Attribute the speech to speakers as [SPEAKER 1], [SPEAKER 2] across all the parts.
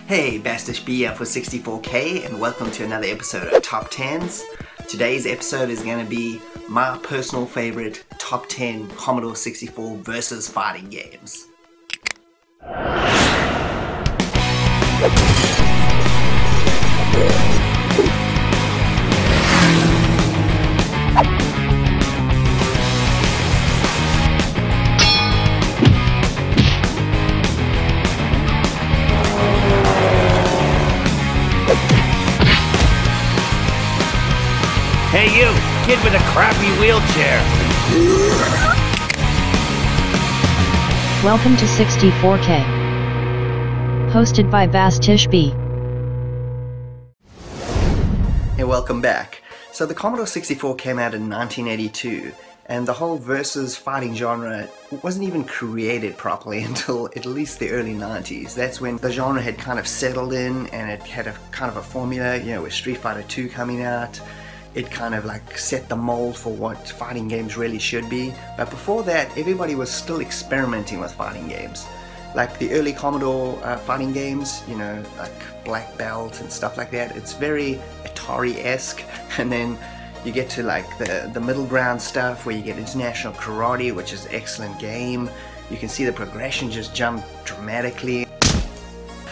[SPEAKER 1] Hey, Bastich B here for 64K and welcome to another episode of Top 10s. Today's episode is going to be my personal favorite Top 10 Commodore 64 versus fighting games.
[SPEAKER 2] Hey you, kid with a crappy wheelchair!
[SPEAKER 3] Welcome to 64K. Hosted by Bastich B.
[SPEAKER 1] Hey, welcome back. So the Commodore 64 came out in 1982 and the whole versus fighting genre wasn't even created properly until at least the early 90s. That's when the genre had kind of settled in and it had a kind of a formula, you know, with Street Fighter 2 coming out. It kind of like set the mold for what fighting games really should be. But before that, everybody was still experimenting with fighting games. Like the early Commodore fighting games, you know, like Black Belt and stuff like that. It's very Atari-esque. And then you get to like the middle ground stuff where you get International Karate, which is an excellent game. You can see the progression just jump dramatically.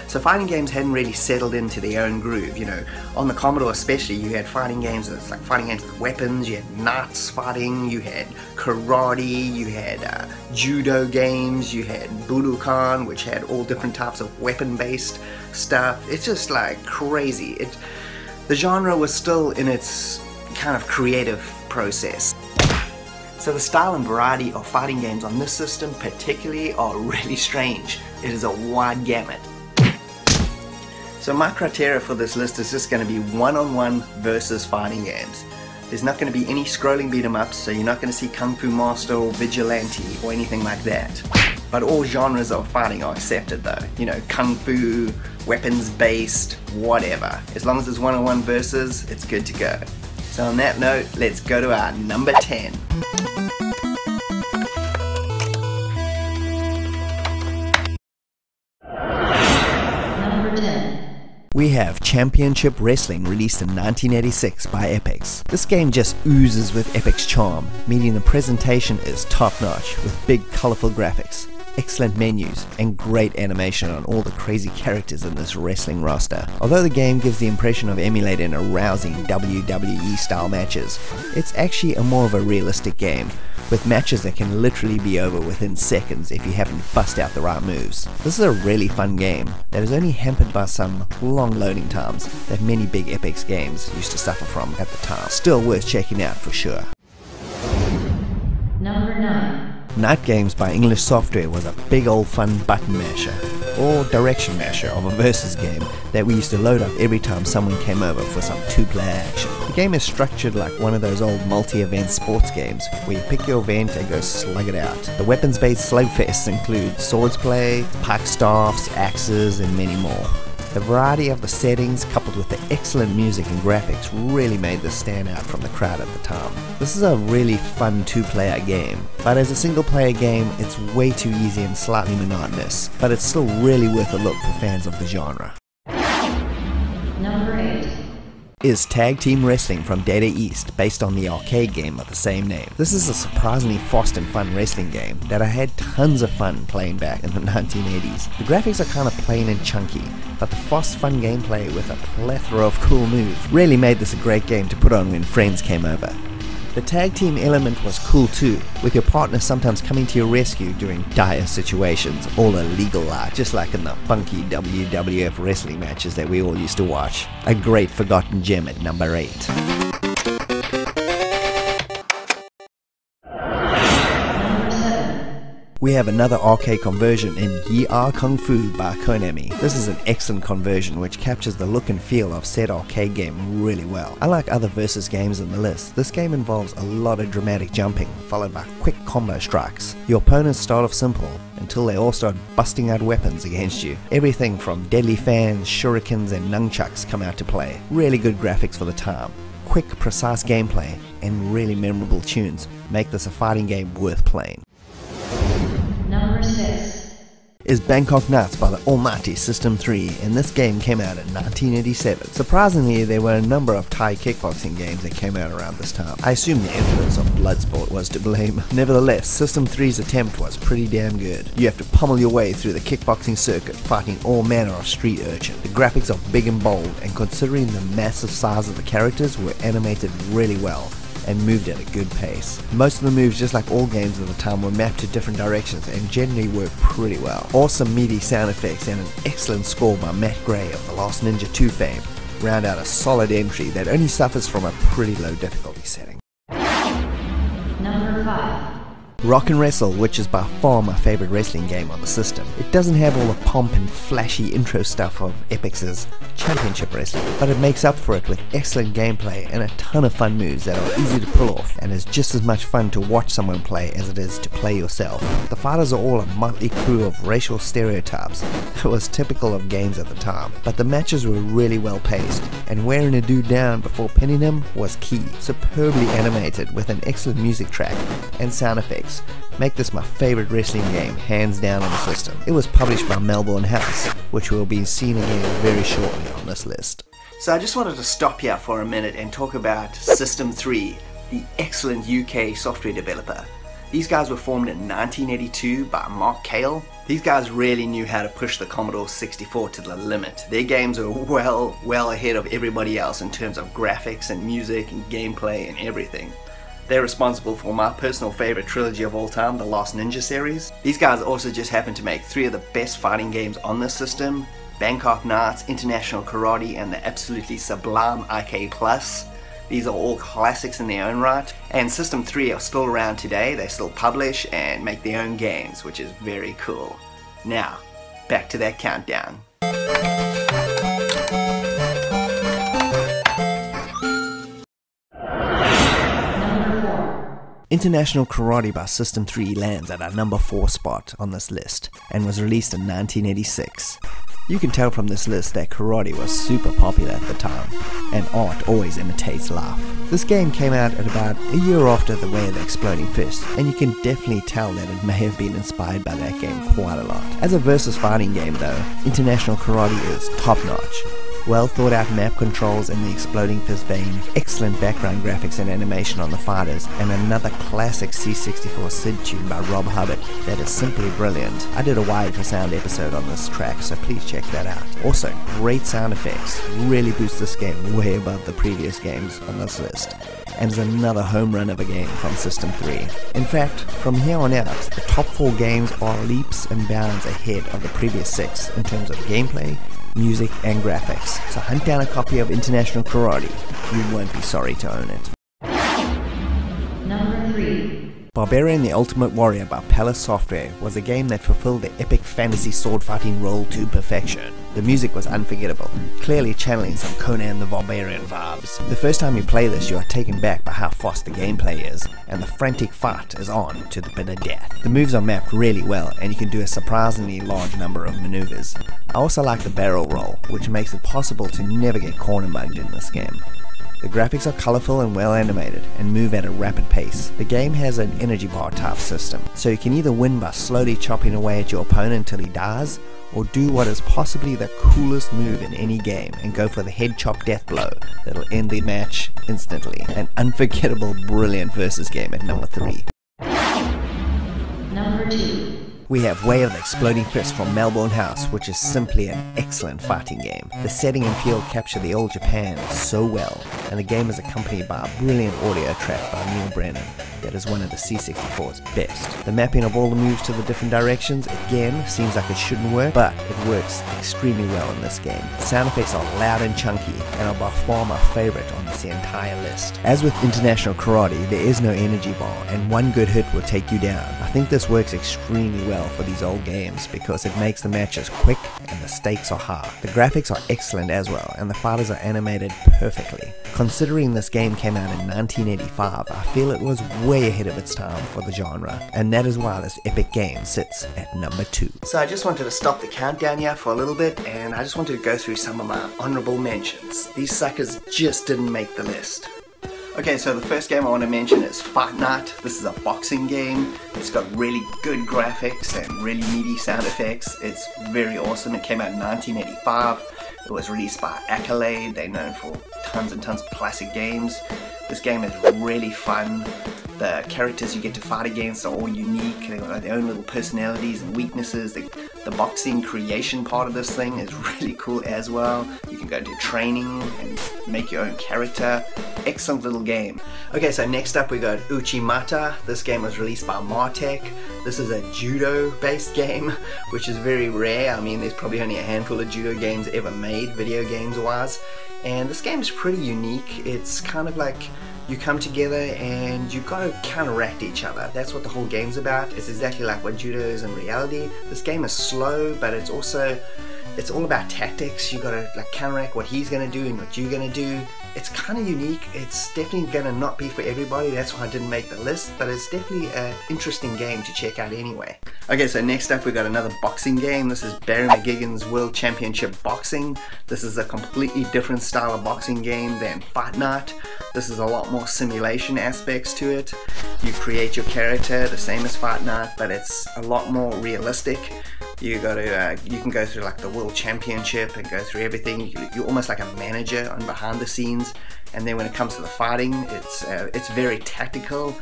[SPEAKER 1] So fighting games hadn't really settled into their own groove, you know. On the Commodore especially, you had fighting games, it's like fighting games with weapons, you had Nuts fighting, you had karate, you had judo games, you had Budokan, which had all different types of weapon-based stuff. It's just like crazy. The genre was still in its kind of creative process. So the style and variety of fighting games on this system particularly are really strange. It is a wide gamut. So my criteria for this list is just going to be one-on-one versus fighting games. There's not going to be any scrolling beat 'em ups, so you're not going to see Kung Fu Master or Vigilante or anything like that. But all genres of fighting are accepted though. You know, Kung Fu, weapons-based, whatever. As long as it's one-on-one versus, it's good to go. So on that note, let's go to our number 10. We have Championship Wrestling, released in 1986 by Epix. This game just oozes with Epic's charm, meaning the presentation is top-notch with big colourful graphics, excellent menus, and great animation on all the crazy characters in this wrestling roster. Although the game gives the impression of emulating a rousing WWE-style matches, it's actually more of a realistic game, with matches that can literally be over within seconds if you happen to bust out the right moves. This is a really fun game that is only hampered by some long loading times that many big Epix games used to suffer from at the time. Still worth checking out for sure.
[SPEAKER 3] Number 9.
[SPEAKER 1] Night Games by English Software was a big old fun button masher, or direction masher of a versus game that we used to load up every time someone came over for some two-player action. The game is structured like one of those old multi-event sports games where you pick your event and go slug it out. The weapons-based slugfests include swords play, pike staffs, axes, and many more. The variety of the settings coupled with the excellent music and graphics really made this stand out from the crowd at the time. This is a really fun two-player game, but as a single-player game it's way too easy and slightly monotonous, but it's still really worth a look for fans of the genre.
[SPEAKER 3] Number 8.
[SPEAKER 1] Is Tag Team Wrestling from Data East, based on the arcade game of the same name. This is a surprisingly fast and fun wrestling game that I had tons of fun playing back in the 1980s. The graphics are kind of plain and chunky, but the fast fun gameplay with a plethora of cool moves really made this a great game to put on when friends came over. The tag team element was cool too, with your partner sometimes coming to your rescue during dire situations, all illegal just like in the funky WWF wrestling matches that we all used to watch. A great forgotten gem at number 8. We have another arcade conversion in Ye Are Kung Fu by Konami. This is an excellent conversion which captures the look and feel of said arcade game really well. Unlike other versus games in the list, this game involves a lot of dramatic jumping, followed by quick combo strikes. Your opponents start off simple, until they all start busting out weapons against you. Everything from deadly fans, shurikens and nunchucks come out to play. Really good graphics for the time. Quick, precise gameplay, and really memorable tunes make this a fighting game worth playing.
[SPEAKER 3] Number 6.
[SPEAKER 1] is Bangkok Nuts by the almighty System 3, and this game came out in 1987. Surprisingly, there were a number of Thai kickboxing games that came out around this time. I assume the influence of Bloodsport was to blame. Nevertheless, System 3's attempt was pretty damn good. You have to pummel your way through the kickboxing circuit, fighting all manner of street urchin. The graphics are big and bold, and considering the massive size of the characters, were animated really well and moved at a good pace. Most of the moves, just like all games of the time, were mapped to different directions and generally worked pretty well. Awesome meaty sound effects and an excellent score by Matt Gray of The Last Ninja 2 fame round out a solid entry that only suffers from a pretty low difficulty setting.
[SPEAKER 3] Number 5.
[SPEAKER 1] Rock and Wrestle, which is by far my favorite wrestling game on the system. It doesn't have all the pomp and flashy intro stuff of Epix's Championship Wrestling, but it makes up for it with excellent gameplay and a ton of fun moves that are easy to pull off, and is just as much fun to watch someone play as it is to play yourself. The fighters are all a motley crew of racial stereotypes that was typical of games at the time, but the matches were really well paced, and wearing a dude down before pinning him was key. Superbly animated with an excellent music track and sound effects make this my favorite wrestling game, hands down on the system. It was published by Melbourne House, which will be seen again very shortly on this list. So I just wanted to stop here for a minute and talk about System 3, the excellent UK software developer. These guys were formed in 1982 by Mark Cale. These guys really knew how to push the Commodore 64 to the limit. Their games were well ahead of everybody else in terms of graphics and music and gameplay and everything. They're responsible for my personal favorite trilogy of all time, the Last Ninja series. These guys also just happen to make 3 of the best fighting games on this system: Bangkok Nuts, International Karate, and the absolutely sublime IK+. These are all classics in their own right, and System 3 are still around today. They still publish and make their own games, which is very cool. Now, back to that countdown. International Karate by System 3 lands at our number 4 spot on this list and was released in 1986. You can tell from this list that karate was super popular at the time, and art always imitates life. This game came out at about a year after The Way of the Exploding Fist, and you can definitely tell that it may have been inspired by that game quite a lot. As a versus fighting game though, International Karate is top notch. Well thought out map controls in the Exploding Fist vein, excellent background graphics and animation on the fighters, and another classic C64 SID tune by Rob Hubbard that is simply brilliant. I did a Wired for Sound episode on this track, so please check that out. Also, great sound effects really boost this game way above the previous games on this list, and is another home run of a game from System 3. In fact, from here on out, the top 4 games are leaps and bounds ahead of the previous 6 in terms of gameplay, music, and graphics. So hunt down a copy of International Karate. You won't be sorry to own it.
[SPEAKER 3] Number 3.
[SPEAKER 1] Barbarian the Ultimate Warrior by Palace Software was a game that fulfilled the epic fantasy sword fighting role to perfection. The music was unforgettable, clearly channeling some Conan the Barbarian vibes. The first time you play this, you are taken back by how fast the gameplay is, and the frantic fight is on to the bitter death. The moves are mapped really well, and you can do a surprisingly large number of maneuvers. I also like the barrel roll, which makes it possible to never get corner mugged in this game. The graphics are colourful and well animated, and move at a rapid pace. The game has an energy bar type system, so you can either win by slowly chopping away at your opponent until he dies, or do what is possibly the coolest move in any game and go for the head chop death blow that'll end the match instantly. An unforgettable, brilliant versus game at number 3.
[SPEAKER 3] Number 2.
[SPEAKER 1] We have Way of the Exploding Fist from Melbourne House, which is simply an excellent fighting game. The setting and feel capture the old Japan so well, and the game is accompanied by a brilliant audio track by Neil Brennan that is one of the C64's best. The mapping of all the moves to the different directions, again, seems like it shouldn't work, but it works extremely well in this game. Sound effects are loud and chunky, and are by far my favorite on this entire list. As with International Karate, there is no energy bar, and one good hit will take you down. I think this works extremely well for these old games because it makes the matches quick and the stakes are high. The graphics are excellent as well, and the fighters are animated perfectly. Considering this game came out in 1985, I feel it was way ahead of its time for the genre, and that is why this epic game sits at number 2. So I just wanted to stop the countdown here for a little bit, and I just wanted to go through some of my honorable mentions. These suckers just didn't make the list. Okay, so the first game I want to mention is Fight Night. This is a boxing game. It's got really good graphics and really meaty sound effects. It's very awesome. It came out in 1985. It was released by Accolade. They're known for tons and tons of classic games. This game is really fun. The characters you get to fight against are all unique. They've got their own little personalities and weaknesses. The boxing creation part of this thing is really cool as well. You can go do training and make your own character. Excellent little game. Okay, so next up we got Uchimata. This game was released by Martech. This is a judo-based game, which is very rare. I mean, there's probably only a handful of judo games ever made, video games-wise. And this game is pretty unique. It's kind of like you come together and you gotta counteract each other. That's what the whole game's about. It's exactly like what judo is in reality. This game is slow, but it's all about tactics. You gotta like counteract what he's gonna do and what you're gonna do. It's kind of unique. It's definitely gonna not be for everybody. That's why I didn't make the list, but it's definitely an interesting game to check out anyway. Okay, so next up we got another boxing game. This is Barry McGuigan's World Championship Boxing. This is a completely different style of boxing game than Fight Night. This is a lot more simulation aspects to it. You create your character the same as Fight Night, but it's a lot more realistic. You can go through like the World Championship and go through everything. You're almost like a manager on behind the scenes. And then when it comes to the fighting, it's very tactical.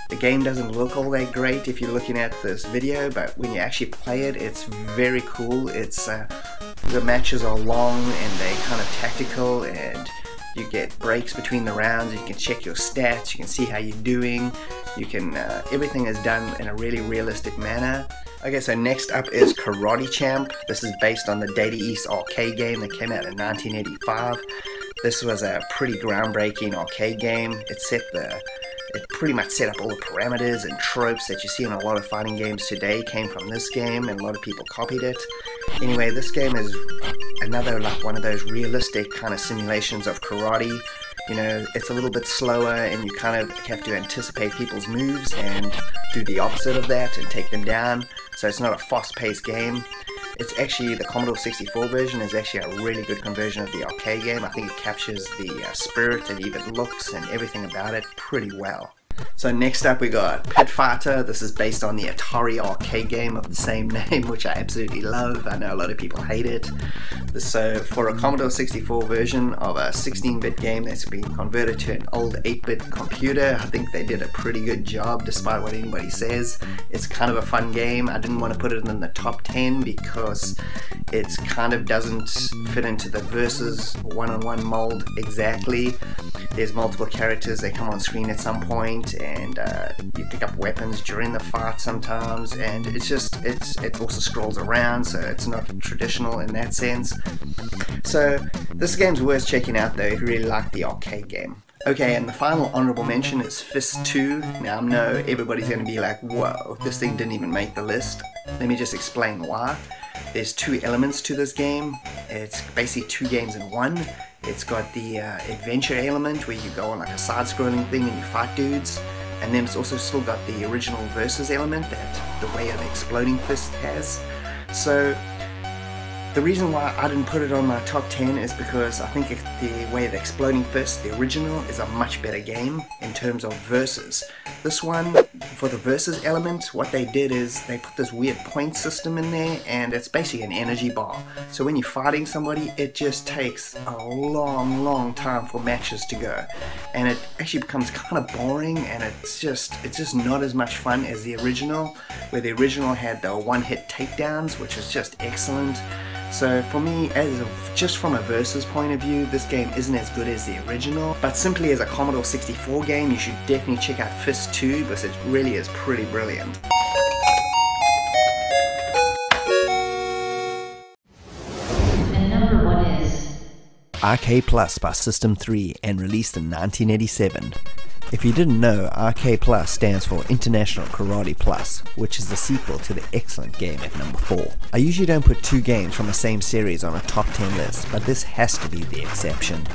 [SPEAKER 1] The game doesn't look all that great if you're looking at this video, but when you actually play it, it's very cool. The matches are long and they're kind of tactical, and you get breaks between the rounds. You can check your stats. You can see how you're doing. Everything is done in a really realistic manner. Okay, so next up is Karate Champ. This is based on the Data East arcade game that came out in 1985. This was a pretty groundbreaking arcade game. It pretty much set up all the parameters and tropes that you see in a lot of fighting games today came from this game, and a lot of people copied it. Anyway, this game is another like one of those realistic kind of simulations of karate. You know, it's a little bit slower and you kind of have to anticipate people's moves and do the opposite of that and take them down. So it's not a fast-paced game. It's actually, the Commodore 64 version is actually a really good conversion of the arcade game. I think it captures the spirit and even looks and everything about it pretty well. So next up we got Pit Fighter. This is based on the Atari arcade game of the same name, which I absolutely love. I know a lot of people hate it. So for a Commodore 64 version of a 16-bit game that's been converted to an old 8-bit computer, I think they did a pretty good job despite what anybody says. It's kind of a fun game. I didn't want to put it in the top 10 because it kind of doesn't fit into the versus one-on-one mold exactly. There's multiple characters, they come on screen at some point, and you pick up weapons during the fight sometimes, and it also scrolls around, so it's not traditional in that sense. So this game's worth checking out though if you really like the arcade game. Okay, and the final honorable mention is Fist 2. Now I know everybody's going to be like, whoa, this thing didn't even make the list. Let me just explain why. There's two elements to this game. It's basically two games in one. It's got the adventure element where you go on like a side-scrolling thing and you fight dudes, and then it's also still got the original versus element that the way of the Exploding Fist has. So the reason why I didn't put it on my top 10 is because I think the way of the Exploding Fist, the original, is a much better game in terms of versus. This one, for the versus element, what they did is they put this weird point system in there, and it's basically an energy bar. So when you're fighting somebody, it just takes a long time for matches to go, and it actually becomes kind of boring, and it's just not as much fun as the original, where the original had the one-hit takedowns, which was just excellent. So for me, just from a versus point of view, this game isn't as good as the original, but simply as a Commodore 64 game, you should definitely check out Fist 2 because it really is pretty brilliant.
[SPEAKER 3] And number 1 is
[SPEAKER 1] RK Plus by System 3 and released in 1987. If you didn't know, RK Plus stands for International Karate Plus, which is the sequel to the excellent game at number 4. I usually don't put two games from the same series on a top 10 list, but this has to be the exception.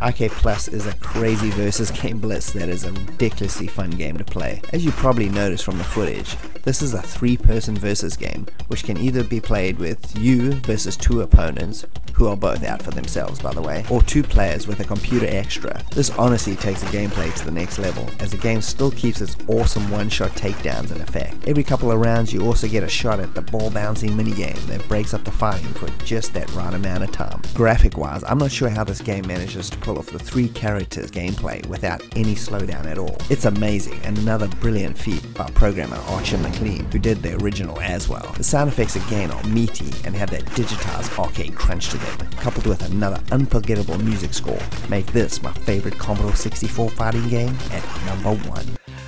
[SPEAKER 1] RK Plus is a crazy versus game bliss that is a ridiculously fun game to play. As you probably noticed from the footage, this is a 3-person versus game, which can either be played with you versus 2 opponents, who are both out for themselves by the way, or 2 players with a computer extra. This honestly takes the gameplay to the next level, as the game still keeps its awesome one-shot takedowns in effect. Every couple of rounds you also get a shot at the ball bouncing minigame that breaks up the fighting for just that right amount of time. Graphic wise, I'm not sure how this game manages to pull off the 3 characters gameplay without any slowdown at all. It's amazing, and another brilliant feat by programmer Archer McLean, who did the original as well. The sound effects again are meaty and have that digitized arcade crunch to them, coupled with another unforgettable music score, make this my favorite Commodore 64 fighting game at number 1.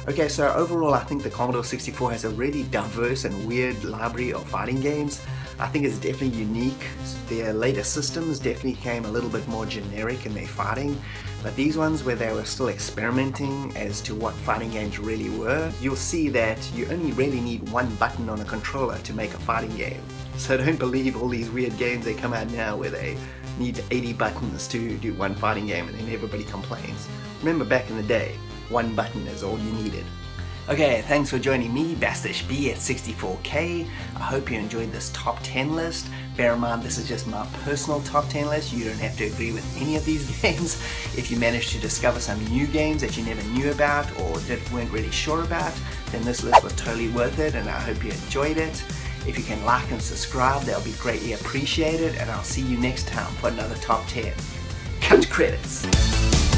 [SPEAKER 1] Okay, so overall I think the Commodore 64 has a really diverse and weird library of fighting games. I think it's definitely unique. Their later systems definitely came a little bit more generic in their fighting, but these ones where they were still experimenting as to what fighting games really were, you'll see that you only really need one button on a controller to make a fighting game. So don't believe all these weird games that come out now where they need 80 buttons to do one fighting game and then everybody complains. Remember back in the day, one button is all you needed. Okay, thanks for joining me, Bastich B at 64K. I hope you enjoyed this top 10 list. Bear in mind, this is just my personal top 10 list. You don't have to agree with any of these games. If you managed to discover some new games that you never knew about or weren't really sure about, then this list was totally worth it, and I hope you enjoyed it. If you can like and subscribe, that'll be greatly appreciated, and I'll see you next time for another top 10. Cut credits.